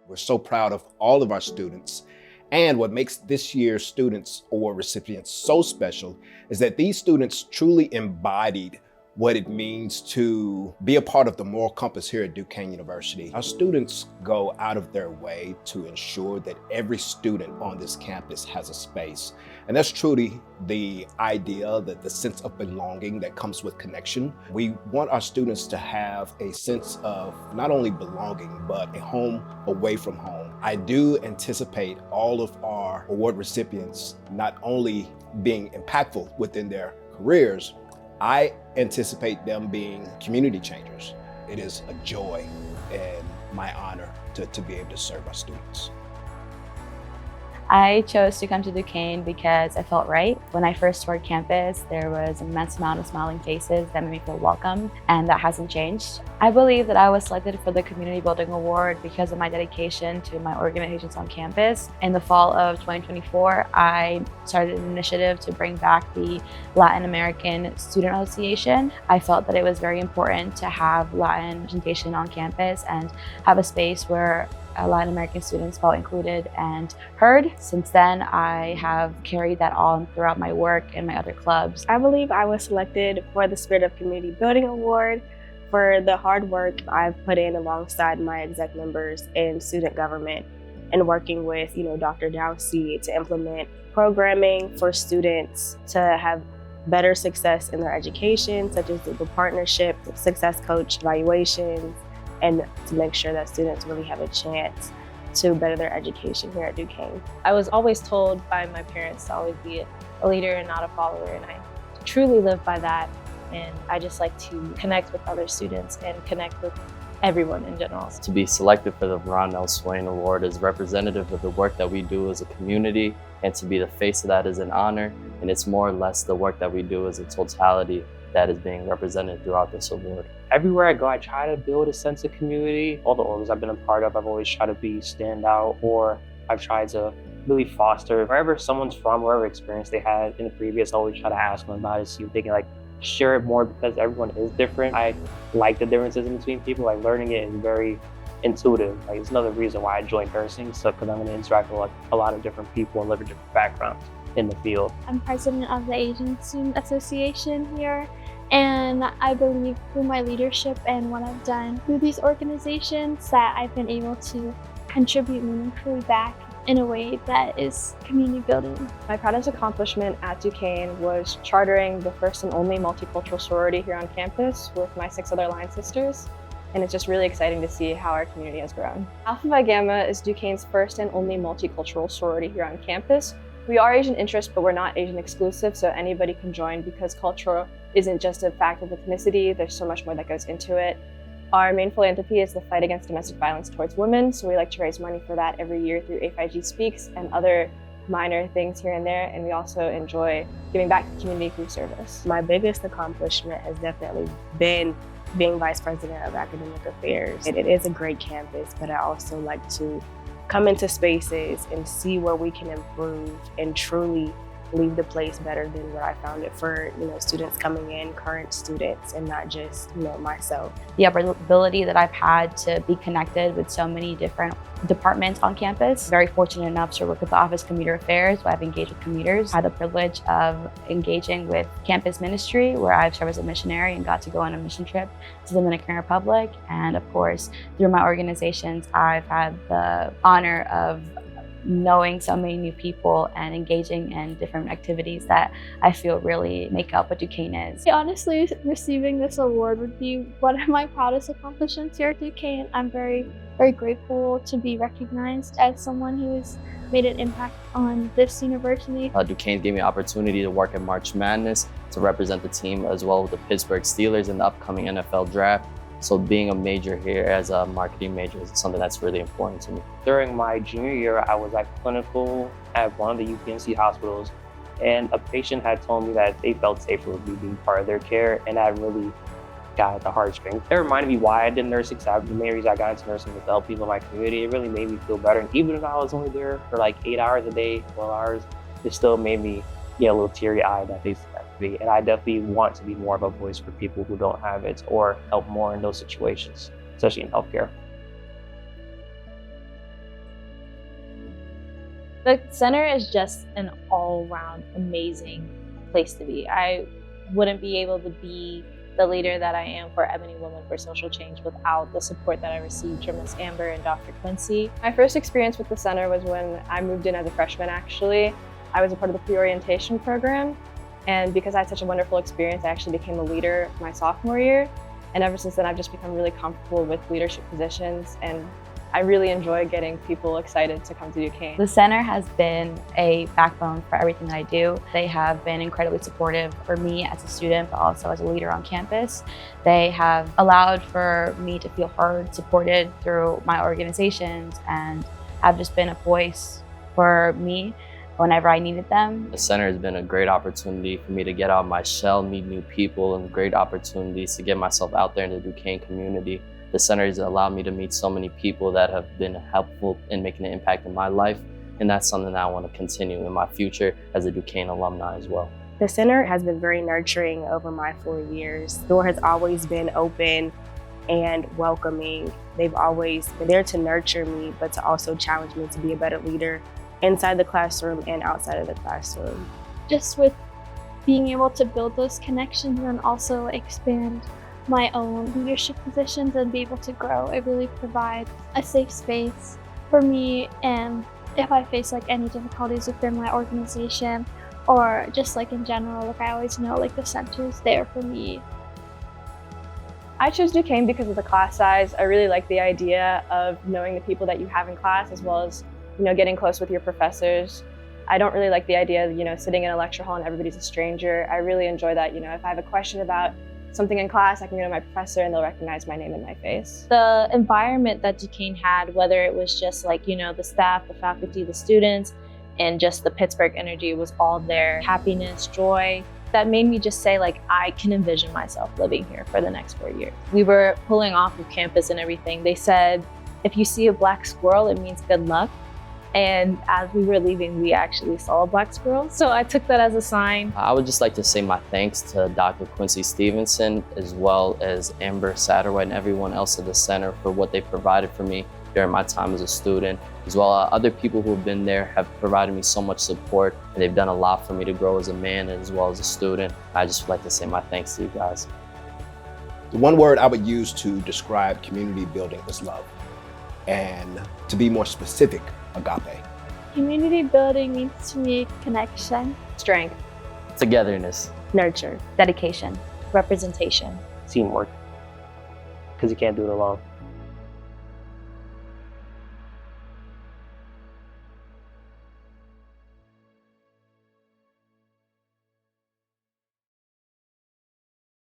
We're so proud of all of our students. And what makes this year's Students Award recipients so special is that these students truly embodied what it means to be a part of the moral compass here at Duquesne University. Our students go out of their way to ensure that every student on this campus has a space. And that's truly the idea, that the sense of belonging that comes with connection. We want our students to have a sense of not only belonging, but a home away from home. I do anticipate all of our award recipients not only being impactful within their careers, I anticipate them being community changers. It is a joy and my honor to be able to serve our students. I chose to come to Duquesne because I felt right. When I first toured campus, there was an immense amount of smiling faces that made me feel welcome, and that hasn't changed. I believe that I was selected for the Community Building Award because of my dedication to my organizations on campus. In the fall of 2024, I started an initiative to bring back the Latin American Student Association. I felt that it was very important to have Latin representation on campus and have a space where Latin American students felt included and heard. Since then, I have carried that on throughout my work and my other clubs. I believe I was selected for the Spirit of Community Building Award for the hard work I've put in alongside my exec members in student government and working with, Dr. Dowsey to implement programming for students to have better success in their education, such as the partnership, success coach evaluations, and to make sure that students really have a chance to better their education here at Duquesne. I was always told by my parents to always be a leader and not a follower, and I truly live by that. And I just like to connect with other students and connect with everyone in general. To be selected for the Ron L. Swain Award is representative of the work that we do as a community, and to be the face of that is an honor, and it's more or less the work that we do as a totality that is being represented throughout this award. Everywhere I go, I try to build a sense of community. All the orgs I've been a part of, I've always tried to be stand out, or I've tried to really foster wherever someone's from, whatever experience they had in the previous, I always try to ask them about it, see if they can share it more, because everyone is different. I like the differences in between people. Learning it is very intuitive. It's another reason why I joined nursing, so because I'm going to interact with a lot of different people and live in different backgrounds in the field. I'm president of the Asian Student Association here, and I believe through my leadership and what I've done through these organizations that I've been able to contribute meaningfully back in a way that is community building. My proudest accomplishment at Duquesne was chartering the first and only multicultural sorority here on campus with my 6 other line sisters. And it's just really exciting to see how our community has grown. Alpha Phi Gamma is Duquesne's first and only multicultural sorority here on campus. We are Asian interest, but we're not Asian exclusive, so anybody can join because culture isn't just a fact of ethnicity. There's so much more that goes into it. Our main philanthropy is the fight against domestic violence towards women, so we like to raise money for that every year through A5G Speaks and other minor things here and there, and we also enjoy giving back to the community through service. My biggest accomplishment has definitely been being Vice President of Academic Affairs. It is a great campus, but I also like to come into spaces and see where we can improve and truly leave the place better than what I found it for, students coming in, current students, and not just, myself. The ability that I've had to be connected with so many different departments on campus. Very fortunate enough to work with the Office of Commuter Affairs, where I've engaged with commuters. I had the privilege of engaging with campus ministry, where I've served as a missionary and got to go on a mission trip to the Dominican Republic. And of course, through my organizations, I've had the honor of knowing so many new people and engaging in different activities that I feel really make up what Duquesne is. Honestly, receiving this award would be one of my proudest accomplishments here at Duquesne. I'm very, very grateful to be recognized as someone who has made an impact on this university. Duquesne gave me an opportunity to work at March Madness, to represent the team as well with the Pittsburgh Steelers in the upcoming NFL draft. So being a major here as a marketing major is something that's really important to me. During my junior year, I was clinical at one of the UPMC hospitals, and a patient had told me that they felt safer with me being part of their care, and that really got at the heartstrings. It reminded me why I did nursing, because the main reason I got into nursing was to help people in my community. It really made me feel better, and even if I was only there for 8 hours a day, 12 hours, it still made me get a little teary-eyed that they be. And I definitely want to be more of a voice for people who don't have it, or help more in those situations, especially in healthcare. The center is just an all-around amazing place to be. I wouldn't be able to be the leader that I am for Ebony Women for Social Change without the support that I received from Ms. Amber and Dr. Quincy. My first experience with the center was when I moved in as a freshman, actually. I was a part of the pre-orientation program, and because I had such a wonderful experience, I actually became a leader my sophomore year. And ever since then, I've just become really comfortable with leadership positions, and I really enjoy getting people excited to come to Duquesne. The center has been a backbone for everything that I do. They have been incredibly supportive for me as a student, but also as a leader on campus. They have allowed for me to feel heard, supported through my organizations, and have just been a voice for me whenever I needed them. The center has been a great opportunity for me to get out of my shell, meet new people, and great opportunities to get myself out there in the Duquesne community. The center has allowed me to meet so many people that have been helpful in making an impact in my life, and that's something that I want to continue in my future as a Duquesne alumni as well. The center has been very nurturing over my 4 years. The door has always been open and welcoming. They've always been there to nurture me, but to also challenge me to be a better leader inside the classroom and outside of the classroom. Just with being able to build those connections and also expand my own leadership positions and be able to grow, it really provides a safe space for me. And if I face like any difficulties within my organization or just like in general, like I always know like the center's there for me. I chose Duquesne because of the class size. I really like the idea of knowing the people that you have in class, as well as, you know, getting close with your professors. I don't really like the idea of, you know, sitting in a lecture hall and everybody's a stranger. I really enjoy that, you know, if I have a question about something in class, I can go to my professor and they'll recognize my name and my face. The environment that Duquesne had, whether it was just like, you know, the staff, the faculty, the students, and just the Pittsburgh energy was all there. Happiness, joy, that made me just say like, I can envision myself living here for the next 4 years. We were pulling off of campus and everything. They said, if you see a black squirrel, it means good luck. And as we were leaving, we actually saw a black squirrel. So I took that as a sign. I would just like to say my thanks to Dr. Quincy Stevenson, as well as Amber Satterwhite and everyone else at the center for what they provided for me during my time as a student, as well as other people who have been there have provided me so much support, and they've done a lot for me to grow as a man as well as a student. I just would like to say my thanks to you guys. The one word I would use to describe community building is love. And to be more specific, agape. Community building means to me connection, Strength. Togetherness. Nurture. Dedication. Representation. Teamwork, because you can't do it alone.